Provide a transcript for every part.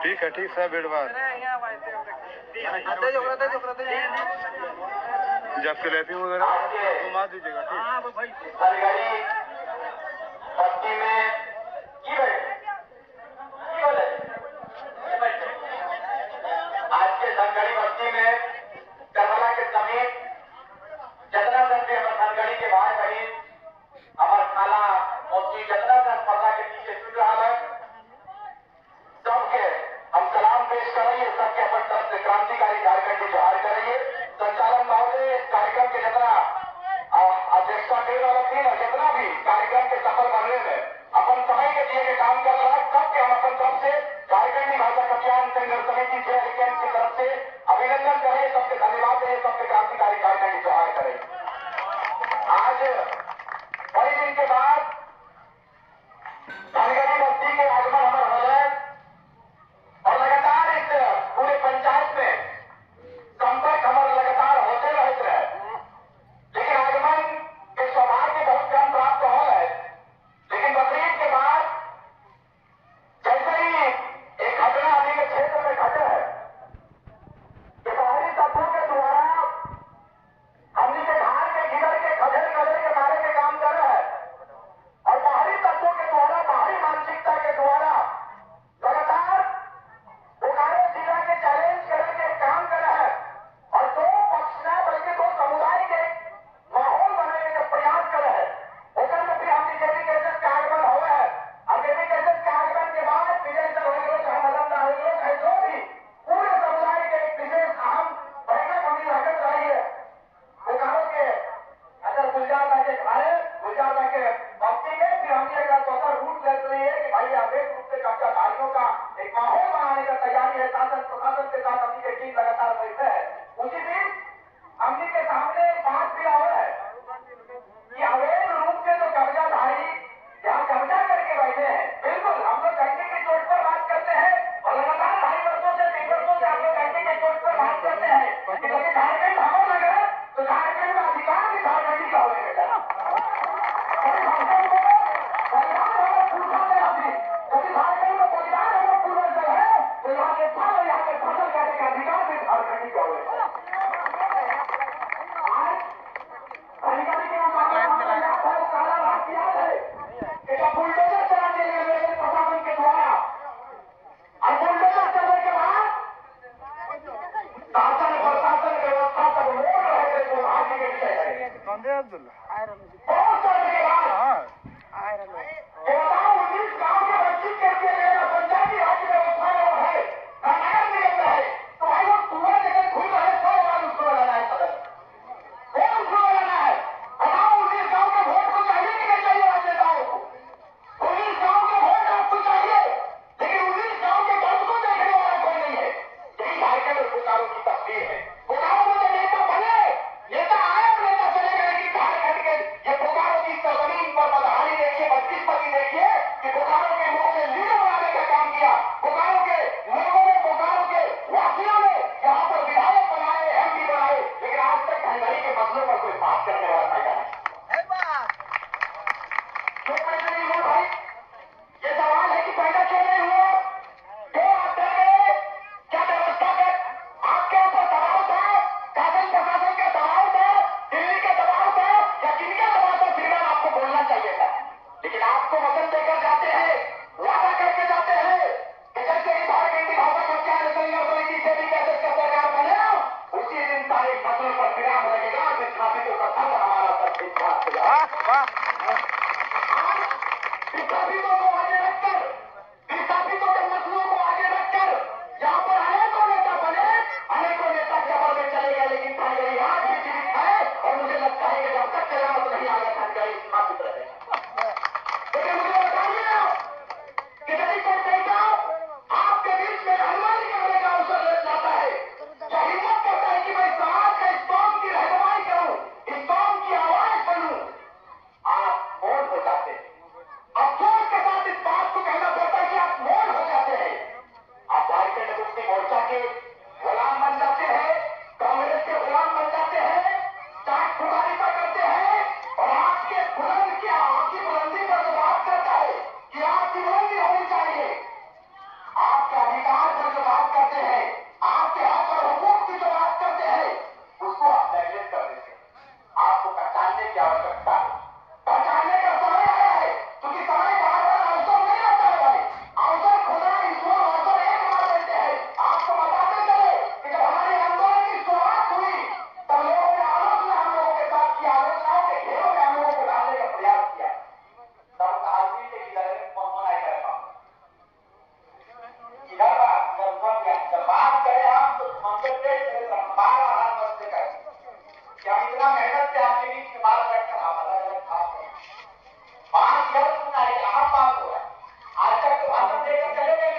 ठीक है, ठीक है बेड़वा जब क्लैपिंग वगैरह घुमा दीजिएगा। आज के धनगढ़ी बस्ती में करबला के समीप जतना सन भी हमारे धनगढ़ी के भाई बहन हमारे खाला मोती जतना सन पर्दा के पीछे सुन रहा है, सबके हम सलाम पेश करेंगे। सबके अपन तरफ से क्रांतिकारी कार्यक्रम की जोहार करेंगे। संचालन महोदय कार्यक्रम के जितना अध्यक्षता कर वाला थी और जितना भी कार्यक्रम के सफल बनने में अपन समय के दिए के काम कर रहा है, सबके हम अपन तरफ से कार्यक्रम भाषा कल्याण संघर्ष समिति की तरफ से अभिनंदन करें। सबके धन्यवाद दें, सबके क्रांतिकारी कार्यक्रम की जोहार करें। आज कई दिन के बाद धनगढ़ी बस्ती के आगमन हमारे हो रहे और लगातार इस पूरे पंचायत में संपर्क हमारे लगातार होते रहते रहे, लेकिन आगमन के सौभाग्य बहुत कम प्राप्त हो रहे। लेकिन बकरीद के बाद जैसे ही एक घटना अभी के क्षेत्र में घटे है कि बाहरी तत्वों के द्वारा हमने के धार के गिर के खदेड़ के मारे के काम कर रहे हैं और बाहरी तत्वों के द्वारा बाहरी मानसिकता के द्वारा लगातार बोकारो जिला के चैलेंज करने के काम कर रहे हैं और दो पक्ष न बल्कि दो समुदाय के माहौल बनाने का प्रयास कर रहे हैं। होकर में भी हमने जेबी केसेस का आगमन हो रहा है और जेबी केसेस के आगमन के बाद विजय सर हो गए, चाहे मदन हो गए, चाहे जो भी पूरे समुदाय के एक विशेष अहम बैठक हमने रखत रही है। बोकारो के अगर गुलजार के घरे गुलजार के बस्ती में फिर हमने एक चौथा रूट ले रही है कि भाई अवैध रूप से कब्जाधारियों का एक माहौल बनाने का तैयारी है। शासन प्रशासन के साथ हमने के टीम लगातार बैठे है। उसी दिन हमने के सामने एक बात भी आ रहा है कि अवैध रूप से जो कब्जाधारी यहाँ कब्जा करके बैठे हैं, बिल्कुल हम लोग घंटे की चोट पर बात करते हैं और लगातार 2.5 वर्षों से 3 वर्षों से हम लोग घंटे की चोट पर बात करते हैं कि कभी झारखंड भागो लगे तो झारखंड में अधिकार भी झारखंडी का होने बेटा। कभी झारखंड में परिवार हमारा पूछा नहीं आती, कभी झारखंड में परिवार हमारा पूर्वज है तो यहाँ के फल और यहाँ के फसल करने का अधिकार भी झारखंडी का होने। आज धनगढ़ी के काला रात किया है कि जब बुलडोजर चलाने लगे प्रशासन के द्वारा और बुलडोजर चलने के बाद शासन प्रशासन व्यवस्था सब मोड़ रहे थे तो आगे के विषय है। बहुत करने के बाद ये बताओ 19 गांव के बच्ची करके लेना पंचायती राज व्यवस्था में वो है नगर निगम में है तो भाई वो कुआं लेकर घूम रहे 100 बार उसको लगाना है सदन कौन उसको लगाना है। बताओ 19 गांव के वोट को चाहिए कि नहीं चाहिए राजनेताओं को। 19 गांव के वोट आपको चाहिए लेकिन 19 गांव के दर्द को देखने वाला कोई नहीं है। यही झारखंड और बोकारो की तस्वीर है। बोकारो में तो नेता बने, नेता आए और नेता चले गए, लेकिन झारखंड के ये बोकारो की जमीन पर बदहाली देखिए, 32 पर देखिए कि बोकारो के लोगों ने लीडर बनाने का काम किया। बोकारो के लोगों ने, बोकारो के वासियों ने यहाँ पर विधायक बनाए, एमपी बनाए, लेकिन आज तक धनगढ़ी के मसलों पर कोई बात करने वाला फायदा नहीं। क्यों पैदा नहीं हुआ भाई? ये सवाल है कि पैदा क्यों नहीं हुआ? क्यों आप डर गए? क्या व्यवस्था कर आपके ऊपर दबाव था? शासन प्रशासन का दबाव था, दिल्ली का दबाव था या किनका दबाव था? फिर आपको बोलना चाहिए था। लेकिन आपको वचन देकर जाते हैं, वादा करके जाते हैं कि जैसे ही झारखंडी भाषा कल्याण संघर्ष समिति से भी कैसे सरकार बने उसी दिन सारे मसलों पर विराम लगेगा। विस्थापितों का सब हमारा सब विश्वास विस्थापितों को आगे रखकर, विस्थापितों के मसलों को आगे रखकर यहाँ पर अनेकों नेता बने, अनेकों नेता कबर में चले गए, लेकिन धनगढ़ी आज भी जीवित है और मुझे लगता है कि जब तक कयामत नहीं आएगा धनगढ़ी स्थापित रहेगा। लेकिन मुझे बताइए कि यदि कोई बेटा आपके बीच में रहनुमाई करने का अवसर ले जाता है, जो हिम्मत करता है कि मैं समाज का इस कौम की रहनुमाई करूं, इस कौम की आवाज बनूं, आज बीच में बात बैठकर आप अलग अलग बात करें। 5 वर्ष सुना है, अहम बात हो है। आज तक तो भाषण देकर चले गए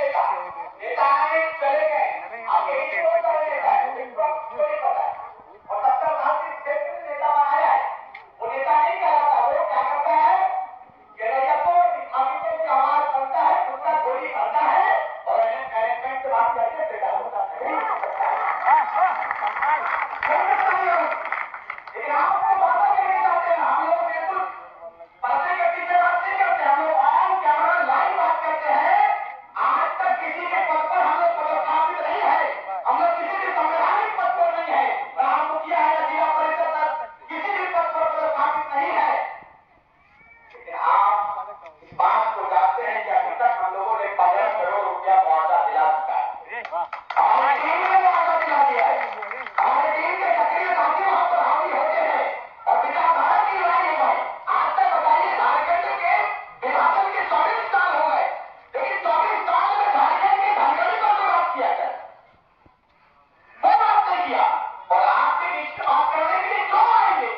नेता आए चले गए, आपके बीच में होता है नेता है, इसको आपको नहीं पता है। और 70 साल से क्षेत्र में नेता बनाया है, वो नेता नहीं कहलाता, वो क्या करता है कि रैया को दिखावीपुर की आवाज बनता है, दूसरा गोली भरता है और मैनेजमेंट से बात करके बेटा होता है। लेकिन आपको वादा करने जाते हैं, हम लोग बिल्कुल पर्दे के पीछे बात नहीं करते, हम लोग ऑन कैमरा लाइव बात करते हैं। आज तक किसी के पद पर हम लोग पदस्थापित नहीं है, हम लोग किसी भी संवैधानिक पद पर नहीं है, न हम मुखिया है या जिला परिषद तक किसी भी पद पर पदस्थापित नहीं है। लेकिन आप इस बात को जानते हैं कि अभी तक हम लोगों ने 15 करोड़ रुपया मुआवजा दिला चुका है। हमारी टीम ने मुआवजा दिला दिया है, हमारे टीम के सक्रिय साथी वहां पर हावी होते हैं और विचारधारा की लड़ाई हो गई। आज तक बताइए, झारखंड के विभाजन के 24 साल हो गए, लेकिन 24 साल में झारखंड की धनगढ़ी पर जो बात किया जाए वो बात नहीं किया। और आपके बीच में बात करने के लिए क्यों आएंगे?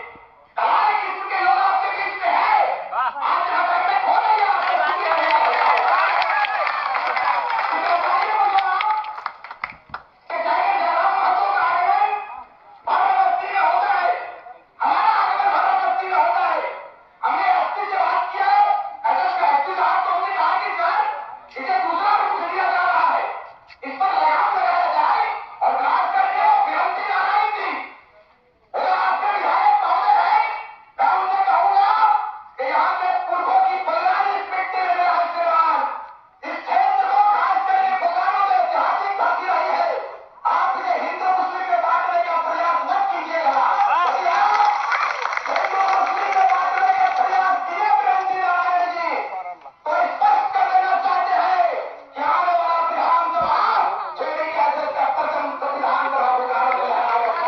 कराने किस्म के लोग आपके बीच में है। आज यहाँ बैठक हो रही है, आपको बताइए मुझे आप कि जाएंगे जयराम महतो का आगमन बाराबस्ती में होता है, हमारा आगमन बाराबस्ती में होता है। हमने एसपी से बात किया, एसपी साहब को हमने कहा कि सर इसे दूसरा रूप दिया जा रहा है, इस पर लगाम लगाया जाए और खास करके वो विरंती नारायण जी वो आपके विधायक महोदय हैं, मैं उनसे कहूंगा कि यहाँ पे पुरखों की बलिदानी मिट्टी में मेरा हिस्सेदार इस क्षेत्र को खास करके बोकारो में ऐतिहासिक घाटी रही है। आप इसे हिंदू मुस्लिम में बांटने का प्रयास मत कीजिएगा। यदि आप हिंदू मुस्लिम में बांटने का प्रयास किए विरंती नारायण जी तो स्पष्ट कर देना चाहते हैं कि आने वाला विधानसभा जेडी कैसे का प्रथम विधानसभा बोकारो से लड़ाएगा।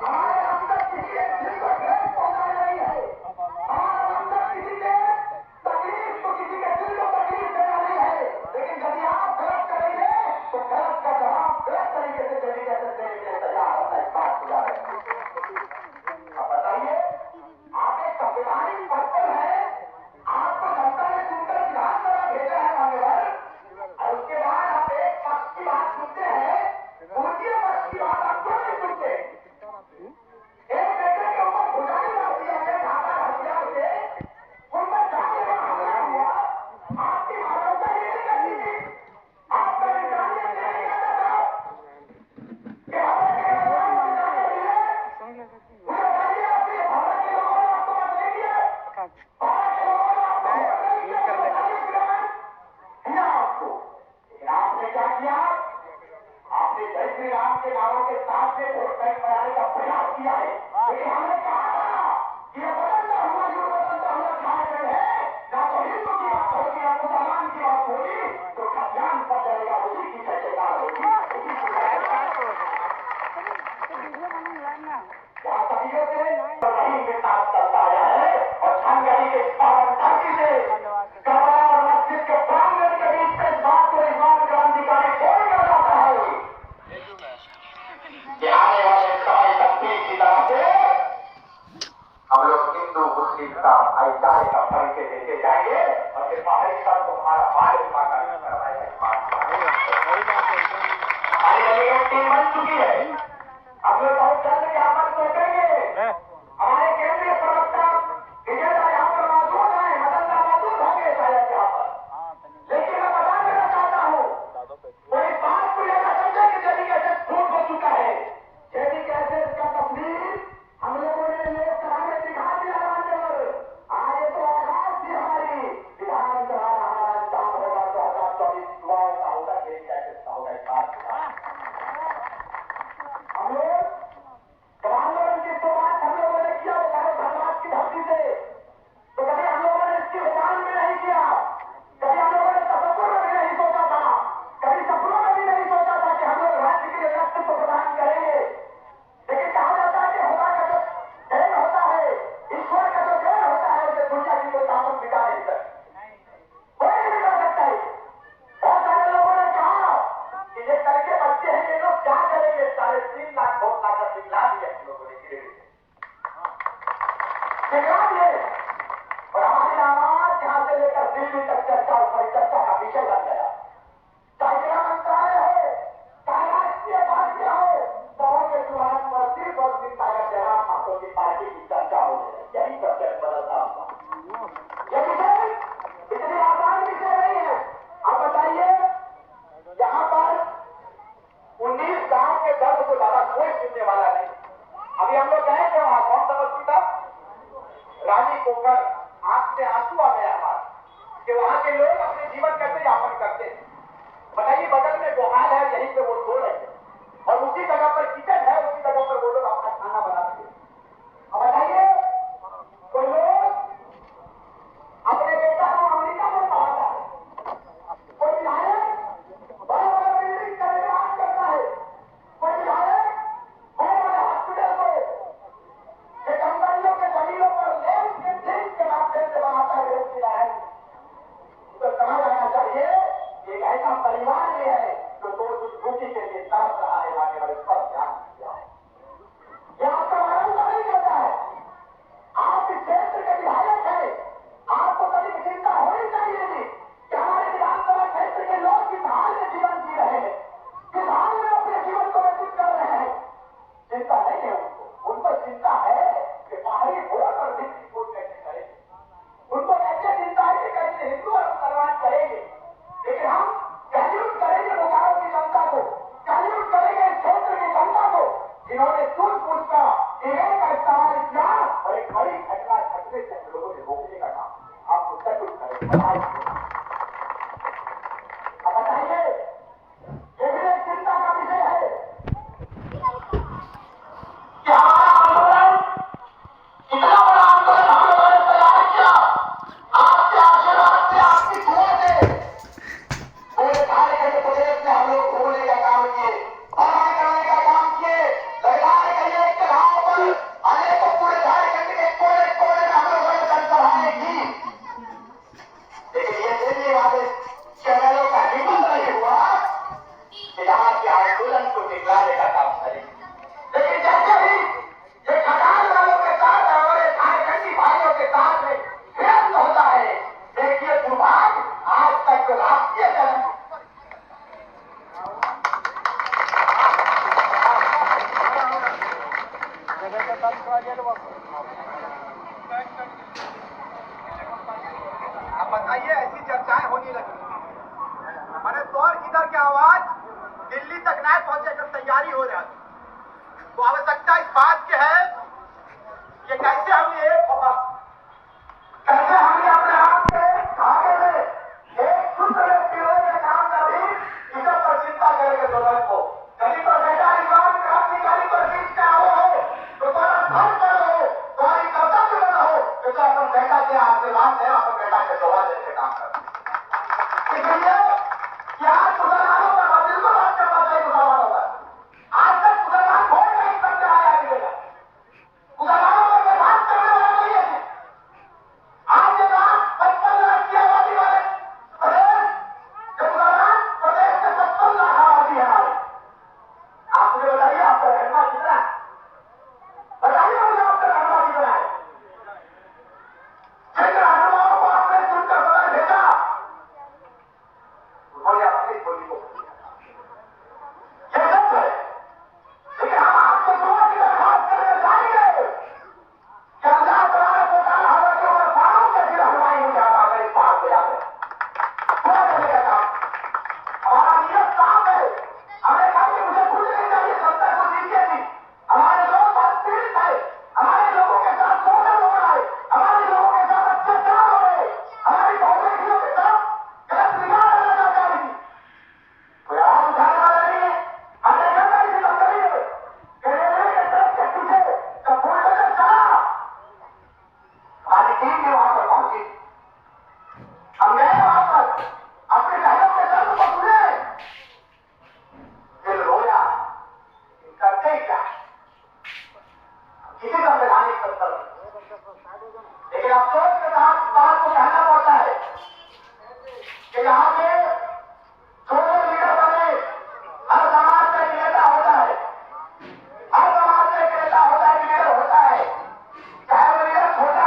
हमारे अंदर किसी एक दिल को ठेस पहुंचाना नहीं है, हमारे अंदर किसी के तकलीफ को किसी के दिल को तकलीफ देना नहीं है। लेकिन यदि आप गलत करेंगे तो गलत का जवाब गलत तरीके से जेडी कैसे देने के लिए तैयार होता है, इस बात को याद रखिए। अब बताइए, आप एक संवैधानिक पद पर है, आपको जनता ने चुनकर विधानसभा भेजा है मान्यवर, और उसके बाद आप एक पक्ष की बात सुनते हैं, दूसरे पक्ष की बात आप क्यों नहीं सुनते? एक बेटे के ऊपर भुजाली मार दिया है धारदार हथियार से, उन पर जानलेवा हमला हुआ, आपकी मानवता ये नहीं करती थी, आपका इंसानियत ये नहीं कहता था कि हमें केवल न्याय मिलना चाहिए। मुझे बताइए, आपके भारत के लोगों ने आपको मत ले लिया, भारत के लोगों ने आपको वोट नहीं दिया, 40 ग्राम दिया आपको। लेकिन आपने क्या किया? आपने जय श्री राम के नारों के साथ में वोट बैंक बनाने का प्रयास किया है। लेकिन हमने कहा था कि ये बदलता हुआ युग बदलता हुआ झारखंड है, ना तो हिंदू की बात होगी ना मुसलमान की बात होगी, तो खतियान पर जाएगा, उसी की जयकार होगी, उसी की यहाँ सदियों से वही विकास चलता आया है। और धनगढ़ी के पावन धरती से कबरा और मस्जिद के प्रांगण के बीच में इस बात को इस्लाम क्रांतिकारी बोल कर जाता है कि आने वाले समय तकदीर की तरफ से हम लोग हिंदू मुस्लिम का भाईचारे का परिचय देते जाएंगे और फिर बाहरी सर को हमारा भाई माता करवाएगा। हमारी रेलवे टीम बन चुकी है, हम लोग बहुत जल्द यहाँ पर पहुंचेंगे। हमारे केंद्रीय प्रवक्ता विजयदा यहाँ पर मौजूद है, मदनदा मौजूद होंगे शायद यहाँ पर। लेकिन मैं बता देना चाहता हूँ, तो इस बात को लेना समझे कि जेडी कैसे फूट हो चुका है। जेडी कैसे इसका तस्वीर हम लोगों ने लोकसभा में दिखा दिया मान्यवर। आज तो आगाज थी हमारी विधानसभा, हमारा अंजाम होगा 2024 युवाओं का होगा, जेडी कैसे का होगा, इस बात का हम लोग चिल्ला दिए और हमारी आवाज यहां से लेकर दिल्ली तक चर्चा और परिचर्चा का विषय बन गया। चाहे गृह मंत्रालय हो, चाहे राष्ट्रीय भाग्य हो, सभा के चुनाव पर सिर्फ और सिर्फ जयराम ठाकुर की पार्टी की चर्चा हो रही है। यही सब्जेक्ट बदलता हुआ ये विषय इतनी आसान विषय नहीं है। आप बताइए, यहाँ पर 19 गांव के दर्द को ज्यादा कोई सुनने वाला नहीं। अभी हम लोग गए थे वहां, कौन समझती था, रानी पोखर, आंख से आंसू आ गया हमारा कि वहां के लोग अपने जीवन कैसे यापन करते हैं। बताइए, बगल में गोहाल है, यहीं पे वो सो रहे हैं और उसी जगह पर किचन है, उसी जगह पर वो लोग अपना खाना बनाते हैं। अब बताइए, कोई लोग अपने बेटा को अमेरिका में पढ़ाता है, कोई विधायक बड़े बड़े बिल्डिंग का निर्माण करता है, कोई विधायक बड़े बड़े हॉस्पिटल को ये कंपनियों के जमीनों पर लेन के माध्यम से बनाता है, बेचता है। तो समझ आना चाहिए, एक ऐसा परिवार भी है जो दो दुष्कृति के लिए तरस रहा है, आगे बढ़ पर ध्यान दिया। यह आपका मालूम नहीं करता है। आप इस क्षेत्र के विधायक हैं, आपको कभी चिंता होनी चाहिए थी कि हमारे विधानसभा क्षेत्र के लोग किस हाल में जीवन जी रहे हैं, किस हाल में अपने जीवन को व्यतीत कर रहे हैं। चिंता नहीं है उनको चिंता है कि बाहरी वोट और दिल्ली वोट कैसे करेंगे। उनको ऐसे चिंता है कि कैसे हिंदू और मुसलमान करेंगे। लेकिन हम कैल्यूट करेंगे बोकारो की जनता को, कैल्यूट करेंगे इस क्षेत्र की जनता को, जिन्होंने सूझबूझ का ईमेल का इस्तेमाल किया और एक बड़ी घटना घटने से लोगों ने रोकने का काम आप कैल्यूट करेंगे। अब बताइए, ये भी एक चिंता का विषय है कि हमारा आंदोलन, इतना बड़ा आंदोलन हम लोगों ने तैयार किया, आपके आशीर्वाद से, आपकी दुआ से, पूरे झारखंड प्रदेश में हम लोग घूमने का काम किए, भ्रमण करने का काम किए, लगातार कई एक जगहों पर अनेकों पूरे झारखंड के कोने कोने में हम लोगों ने जनसभाएं की। लेकिन ये दिल्ली वाले चैनलों का हिम्मत नहीं हुआ कि यहाँ के आंदोलन को निगराने का काम करें। लेकिन जैसे ही ये खटाल वालों के साथ हमारे झारखंडी भाइयों के साथ में विरक्त होता है, देखिए दुर्भाग्य, आज तक जो राष्ट्रीय जन अब बताइए, ऐसी चर्चाएं होने लगी। मैंने तौर किधर की आवाज दिल्ली तक न पहुंचे, कर तैयारी हो रहा है। तो आवश्यकता इस बात की है कि कैसे हम एक होगा, कैसे हमने अपने आप के आगे में एक सूत्र व्यक्ति हो, ये काम कभी इस पर चिंता करेंगे दोनों को। कभी तो बेटा इमाम क्रांतिकारी पर बीच में आओ हो तो थोड़ा धर्म पर हो, तुम्हारी कर्तव्य में हो तो अपन बेटा के आशीर्वाद है, अपन बेटा के दुआ देते काम करते। इसलिए क्या मुसलमानों पर बिल्कुल बात करना चाहिए। मुसलमानों पर आज तक मुसलमान वोट नहीं करते आया मिलेगा, मुसलमानों पर बात करने वाला नहीं है। आज ये बात 55 लाख की आबादी वाले प्रदेश, जो मुसलमान प्रदेश में 55 लाख आबादी है हमारी। आप मुझे बताइए, आपका रहनमा कितना है? बताइए मुझे, आपका रहनमा कितना है? जिन रहनुमाओं को आपने चुनकर बदल भेजा, उन्होंने अपनी बोली को ये सच है। लेकिन हम आपको दुआ की दरखास्त करने जाएंगे कि अल्लाह तआला को कहा हज़रत उमर फारूक जैसी रहनुमाई मुझे अता करे। इस बात को याद रखें, दुआ करने का काम हमारा नियत साफ है। हमें कभी मुझे भूल नहीं चाहिए, जनता को दीजिए थी। हमारे लोग बहुत पीड़ित है, हमारे लोगों के साथ शोषण हो रहा है, हमारे लोगों के साथ अत्याचार हो रहे हैं, हमारी बहुबेटियों के साथ गलत निगाह लगाना जा रही थी। कोई आवाज उठाने वाला नहीं है। हमने देखा इसी लंदरी में कि रेलवे के ट्रक के पीछे जब बुलडोजर चला, हमारी टीम भी वहां पर पहुंची। हम गए वहां पर, अपने बहनों के दर्द को सुने, दिल रोया, करते क्या किसी संवैधानिक स्तर पर। लेकिन अफसोस के साथ बात को कहना पड़ता है कि यहाँ पे जो लीडर बने, हर समाज में एक नेता होता है, हर समाज में एक नेता होता है, लीडर होता है, चाहे वो लीडर छोटा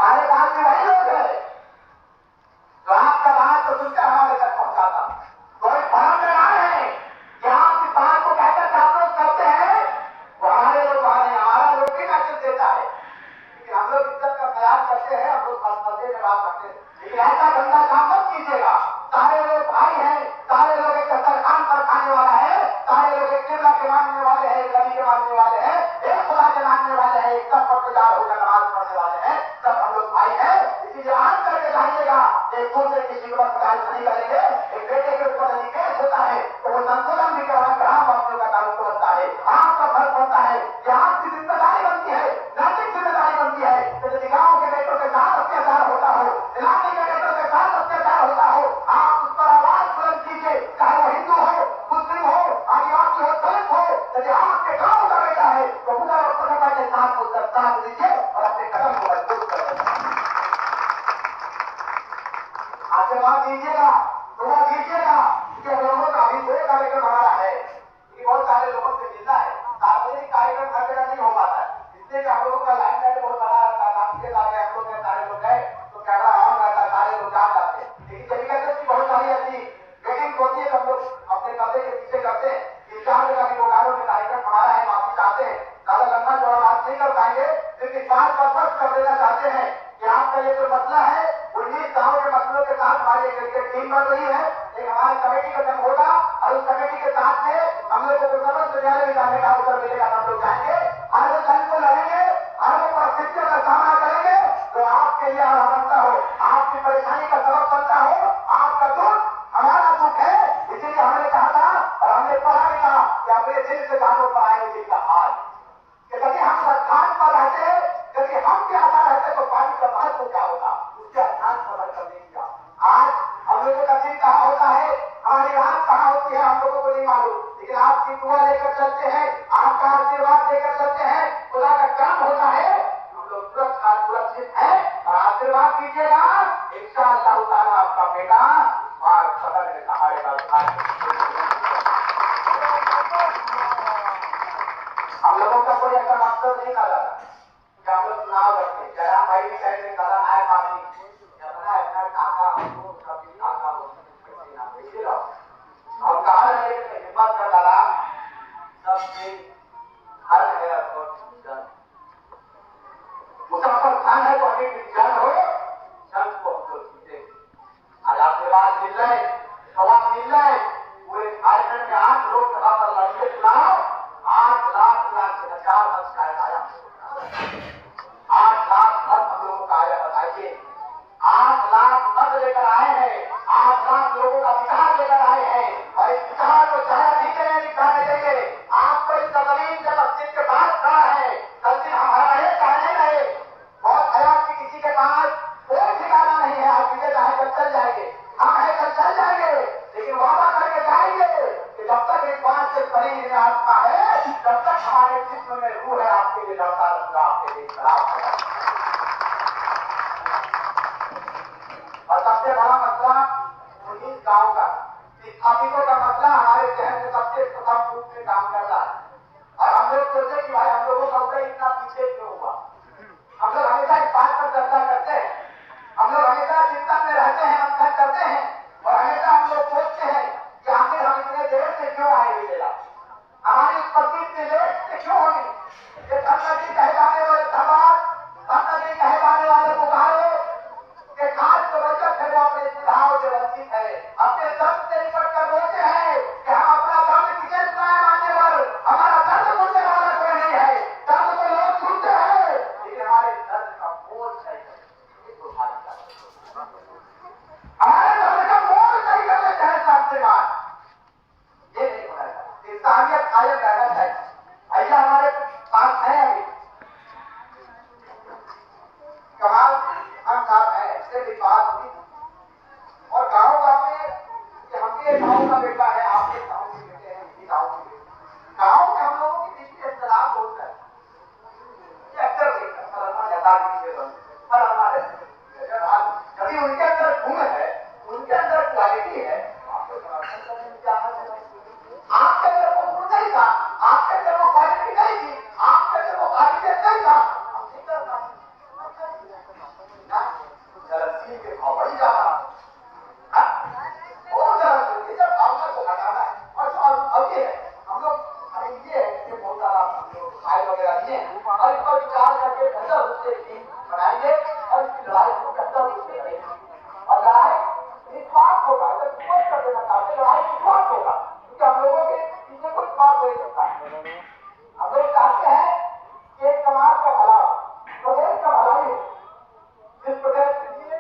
हमारे पास भी वही लोग हैं तो आपका बात तो सुनकर हमारे तक पहुंचाता। कोई भ्रम लगा रहे हैं कि आप इस बात को कहकर आप लोग करते हैं वो हमारे लोग वहां नहीं, हमारा लोग भी मैसेज देता है, लेकिन हम लोग इज्जत का ख्याल करते हैं, हम लोग मसले में बात करते हैं, लेकिन ऐसा गंदा काम मत कीजिएगा। सारे लोग भाई हैं, सारे लोग एक दस्तरखान पर खाने वाला है, सारे लोग एक किबला के मानने वाले हैं, एक नबी के मानने वाले हैं, एक खुदा के मानने वाले हैं, एक सब पर तैयार होकर नमाज पढ़ने वाले हैं, सब हम लोग भाई हैं। इसीलिए आज करके जाइएगा, एक दूसरे की शिकवत शिकायत नहीं करेंगे। एक बेटे के ऊपर यदि केस होता है तो वो संशोधन भी करवा ग्राम वासियों का काम बनता है, आपका फर्ज बनता है कि आपकी जिम्मेदारी बनती है, नैतिक जिम्मेदारी बनती है कि यदि गांव के बेटों के साथ अत्याचार होता हो, इलाके के बेटों के साथ अत्याचार होता हो, आप उस पर आवाज बुलंद कीजिए, चाहे वो हिंदू हो, मुस्लिम हो, आदिवासी हो, दलित हो। यदि आपके गांव का बेटा है तो पूरा प्रजा के साथ उसका साथ दीजिए और अपने कदम को मजबूत करें। आशीर्वाद दीजिएगा, दुआ दीजिएगा कि हम लोगों का अभी दो कार्यक्रम हमारा है कि बहुत सारे लोगों से मिलना है, सार्वजनिक कार्यक्रम हर जगह नहीं हो पाता है, इसलिए हम लोगों का लाइन लाइन बहुत बड़ा रहता है। आप के आगे हम लोग सारे लोग हैं तो कैमरा ऑन रहता है, सारे लोग जान जाते हैं, लेकिन कभी कहते हैं बहुत सारी ऐसी मीटिंग होती है, हम लोग अपने पर्दे के पीछे करते हैं। तीन चार जगह की बोकारो में कार्यक्रम हमारा है, माफी चाहते हैं, ज्यादा लंबा चौड़ा बात नहीं कर पाएंगे, सिर्फ इस बात पर स्पष्ट कर देना चाहते हैं कि आपका ये जो मसला है 19 गांव के मसलों के साथ हमारी क्रिकेट टीम बन रही है, एक हमारी कमेटी का जन्म होगा और उस कमेटी के साथ में हम लोगों को सर्वोच्च न्यायालय में जाने का अवसर मिलेगा। हम लोग जाएंगे, हर वो जंग को लड़ेंगे, हर वो परिस्थितियों का सामना करेंगे जो आपके लिए बनता हो, आपकी परेशानी का सबब बनता हो, आपका दुख हमारा दुख है। इसीलिए हमने कहा था और हमने पढ़ा भी था कि अपने दिल से जानों पर आएंगे जिनका हाल कि यदि हम स्थान पर रहते, यदि हम भी आधा रहते तो पानी का महत्व क्या होता, उसके स्थान पर रहकर नहीं किया। आज हम लोगों का दिन कहाँ होता है, हमारी रात कहाँ होती है, हम लोगों को नहीं मालूम, लेकिन आपकी दुआ लेकर चलते हैं, आपका आशीर्वाद लेकर चलते हैं, खुदा का काम होता है, हम लोग सुरक्षित है। और आशीर्वाद कीजिएगा, इंशाअल्लाह ताला आपका बेटा और सदन में सहारेगा। हम लोगों का कोई ऐसा मकसद नहीं था जाता कि हम लोग चुनाव लड़ते, जयराम भाई भी कहते हैं कदम आए काफी अपना अपना काका हमको कभी काका हो हम कहा रहे हिम्मत कर डाला सबसे हर है मुसाफर खान है तो हमें विज्ञान हो संत को हमको सीधे आज आशीर्वाद मिल रहे, सवाब मिल रहे, पूरे झारखंड में 8 लोकसभा पर लड़के चुनाव 8 लाख से 4 मत शायद आया, 8 लाख मत हम लोगों का आया। बताइए 8 लाख मत लेकर आए हैं, 8 लाख लोगों का विचार लेकर आए हैं और इस विचार को चाहे नहीं करें दिखाने देंगे। आपको इस जमीन से मस्जिद के पास खड़ा है, कल दिन हमारा है चाहे रहे, बहुत खराब की किसी के पास कोई ठिकाना नहीं है, आप किसे चाहे कल चल जाएंगे, हम है कल चल जाएंगे, लेकिन वादा करके जाएंगे कि जब तक इस बात से शरीर में आत्मा है तब तक हमारे जिस्म में रूह है, आपके लिए लड़ता रहूंगा, आपके लिए खराब होगा। और सबसे बड़ा मसला 19 गांव का स्थापितों का मसला हमारे शहर में सबसे प्रथम रूप में काम कर रहा है और हम लोग सोचे कि भाई हम लोगों का उदय इतना पीछे क्यों हुआ। हम लोग हमेशा इस बात पर चर्चा करते हैं, हम लोग हमेशा चिंता में रहते हैं, मंथन करते हैं और हमेशा हम लोग सोचते हैं कि आखिर हम इतने देर से क्यों आए हुए थे, हमारी उत्पत्ति इतने लेट से क्यों होगी। ये धननगरी कहे जाने वाले धनबाद, धननगरी कहे जाने वाले बोकारो के खास जो बचत है वो अपने सुविधाओं से वंचित है, अपने दर्द से निपट कर रोते हैं कि हम अपना दर्द किसे सुनाए मानने पर, हमारा दर्द सुनने वाला कोई नहीं है, दर्द को लोग सुनते हैं लेकिन हमारे दर्द का मोल सही हमारे दर्द का मोल सही कर लेते हैं सबसे बात ये नहीं होना चाहिए, इंसानियत कायम रहना चाहिए। भैया हमारे पास है अभी कमाल हम साहब है, इससे भी बात हुई और गांव गांव में कि हम ये गांव का बेटा है, आप ये गांव के बेटे हैं, इसी गांव के गांव में हम लोगों के बीच में इख्तिलाफ होता है, ये अक्सर देखते हैं फलाना नेताजी से बन फलाना यदि उनके अंदर गुण है, उनके अंदर क्वालिटी है, आपको समर्थन करने में क्या है। आपके अंदर वो गुण नहीं था, आपके अंदर वो क्वालिटी नहीं थी, आपके अंदर वो क्वालिटी नहीं था, हम नहीं कर पाते। समझे और इसका विचार करके बेहतर रूप से टीम बनाएंगे और इसकी लड़ाई को बेहतर रूप से लड़ेंगे। और लड़ाई निस्वार्थ होगा। अगर स्पष्ट कर देना चाहते लड़ाई निस्वार्थ होगा, क्योंकि हम लोगों के पीछे कोई स्वार्थ नहीं होता है। हम लोग चाहते हैं कि एक समाज का भला, प्रदेश का भला ही हो। जिस प्रदेश के लिए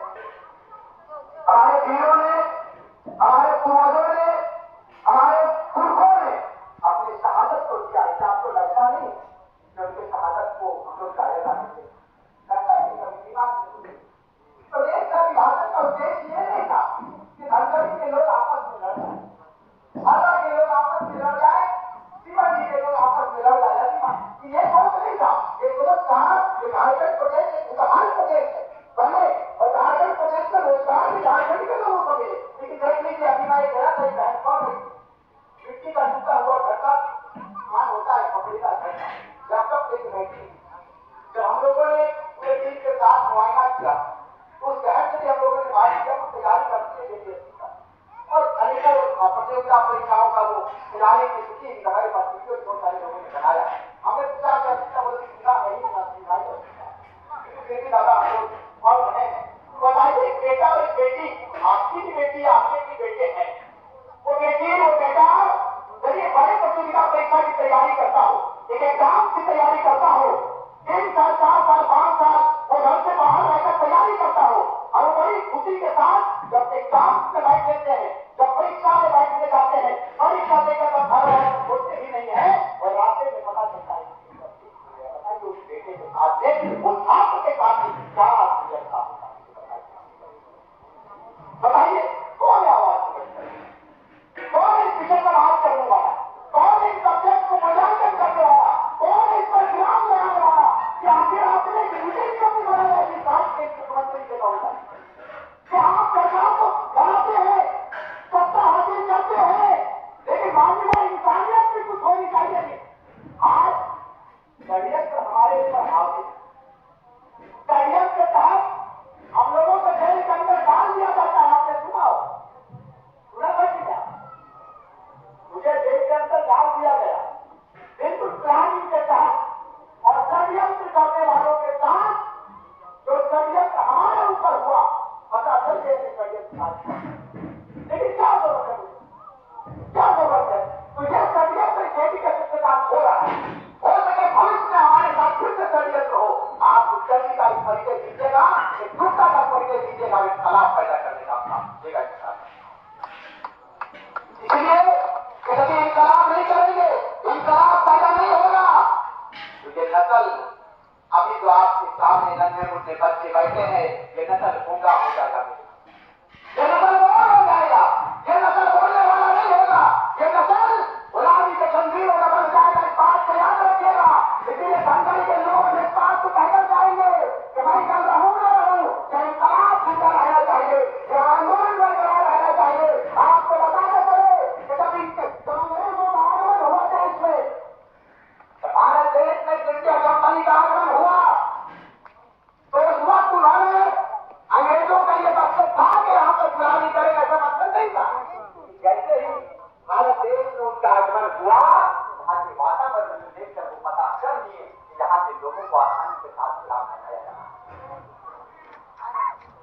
हमारे वीरों ने, हमारे पूर्वजों ने, हमारे पुरखों ने अपनी शहादत को दिया, इसे आपको लगता नहीं कि उनकी शहादत को हम लोग जायजा नहीं लगता है कभी दिमाग में। प्रदेश का विभाजन का उद्देश्य ये नहीं था कि धनगढ़ी के लोग आपस में लड़ जाए, हरदा के लोग आपस में लड़ जाए, शिवाजी के लोग आपस में लड़ जाए, ये सोच नहीं था। ये सोच कहा कि झारखंड प्रदेश एक खुशहाल प्रदेश है बने और झारखंड प्रदेश में रोजगार भी झारखंड के लोगों को मिले। लेकिन देख लीजिए अभी मैं गया था बहन पर मिट्टी का टूटा हुआ घर का मान होता है, कपड़े का घर का जब एक बैठी जब हम लोगों ने पूरे टीम के साथ मुआयना किया तो उस शहर से भी हम लोगों ने बात किया, तैयारी करते हैं और अनेकों प्रतियोगिता परीक्षाओं का वो खिलाने की स्थिति हमारे पास वीडियो बहुत सारे लोगों ने बनाया। हमने पूछा क्या बोले सीधा नहीं फिर भी दादा हम लोग और बने बताइए एक बेटा और एक बेटी, आपकी भी बेटी आपके भी बेटे हैं। वो बेटी वो बेटा जब ये बड़े प्रतियोगिता परीक्षा की तैयारी करता हो, एक एग्जाम की तैयारी करता हो, 3 साल 4 साल 5 साल वो घर से बाहर रहकर तैयारी करता हो और बड़ी खुशी के साथ जब एग्जाम में बैठ लेते हैं, जब परीक्षा में बैठने जाते हैं, परीक्षा देकर जब घर वाले सोचते ही नहीं है और रास्ते में पता चलता है बताइए उस बेटे के साथ उस छात्र के साथ क्या बताइए कौन है आवाज कौन इस विषय पर बात करने वाला, कौन इस सब्जेक्ट को मूल्यांकन करने वाला, कौन इस पर विराम लगाने वाला कि आखिर आपने मीटिंग क्यों नहीं बनाया है इस राज्य के मुख्यमंत्री के तौर पर कि आप सरकार को बनाते हैं, सत्ता हासिल करते हैं, लेकिन माननीय इंसानियत भी कुछ होनी चाहिए। आज षड्यंत्र हमारे ऊपर हावी षड्यंत्र के तहत हम लोगों को जेल के अंदर डाल दिया जाता है। आपने सुना हो, सुना क्या मुझे जेल के अंदर डाल दिया गया बिल्कुल प्लानिंग के तहत और षड्यंत्र करने वालों के साथ जो षड्यंत्र हमारे ऊपर हुआ पता चल गया षड्यंत्र। लेकिन क्या जरूरत है मुझे, क्या जरूरत है? तो यह षड्यंत्र खेती के साथ हो रहा है, हो सके भविष्य में हमारे साथ फिर से षड्यंत्र हो। आप उत्तरी का परिचय दीजिएगा, एक दूसरा का परिचय दीजिएगा, एक तालाब पैदा करने का काम देगा। इसलिए कभी इंकलाब नहीं करेंगे, इंकलाब पैदा नहीं होगा। तो ये नस्ल अभी जो आपके सामने नन्हे मुन्ने बच्चे बैठे हैं, ये नस्ल गूंगा हो जाएगा, ये नस्ल बोल हो जाएगा, ये नस्ल बोलने वाला नहीं होगा, ये नस्ल गुलामी के जंजीरों में बन जाएगा। इस बात को याद रखिएगा। इसलिए धनगढ़ी के लोग इस बात को कहकर जाएंगे कि मैं कल रहूं न रहूं, कि इंकलाब जिंदा रहना चाहिए, कि आंदोलन बरकरार रहना चाहिए। आपको बताते चले कि कभी कांग्रेस और आगमन हुआ देश में, भारत देश में इंडिया कंपनी का आगमन हुआ तो उस वक्त उन्होंने अंग्रेजों का ये मकसद था कि यहाँ पर गुलामी करें, ऐसा मकसद नहीं था। जैसे ही भारत देश में उनका आगमन हुआ, वहां के वातावरण में देखकर वो पता कर लिए कि यहाँ के लोगों को आसानी के साथ गुलाम बनाया जाए।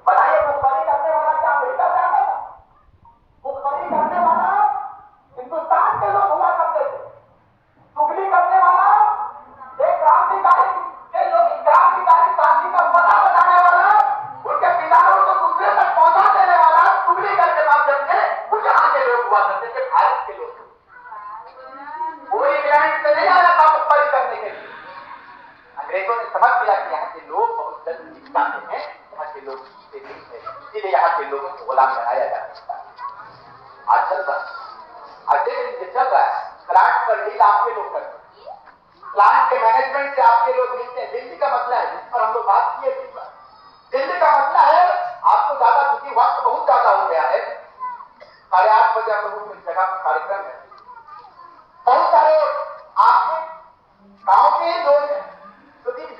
बताइए मुखबरी करने वाला क्या अमेरिका से आता था? मुखबरी करने वाला हिंदुस्तान के लोग हुआ करते थे। चुगली करने वाला एक क्रांतिकारी के लोग, क्रांतिकारी क्रांति का पता बताने वाला, उनके विचारों को दूसरे तक पहुंचा देने वाला, चुगली करके माध्यम से वो यहाँ के लोग हुआ करते थे, भारत के लोग। कोई इंग्लैंड से नहीं आया था मुखबरी करने के लिए। अंग्रेजों ने समझ लिया कि यहाँ के लोग बहुत जल्द सीख जाते हैं, यहाँ के लोग सीखते नहीं है, इसीलिए यहाँ के लोगों को गुलाम बनाया जा सकता है। आज चल रहा चल रहा है प्लांट पर डील आपके लोग करते हैं, प्लांट के मैनेजमेंट से आपके लोग मिलते हैं। दिल्ली का मसला है जिस पर हम लोग बात किए थे, दिल्ली का मसला है। आपको ज्यादा चूंकि वक्त बहुत ज्यादा हो गया है, 8:30 बजे आप लोगों को इस जगह पर कार्यक्रम है, बहुत सारे आपके गांव के लोग हैं जो दिन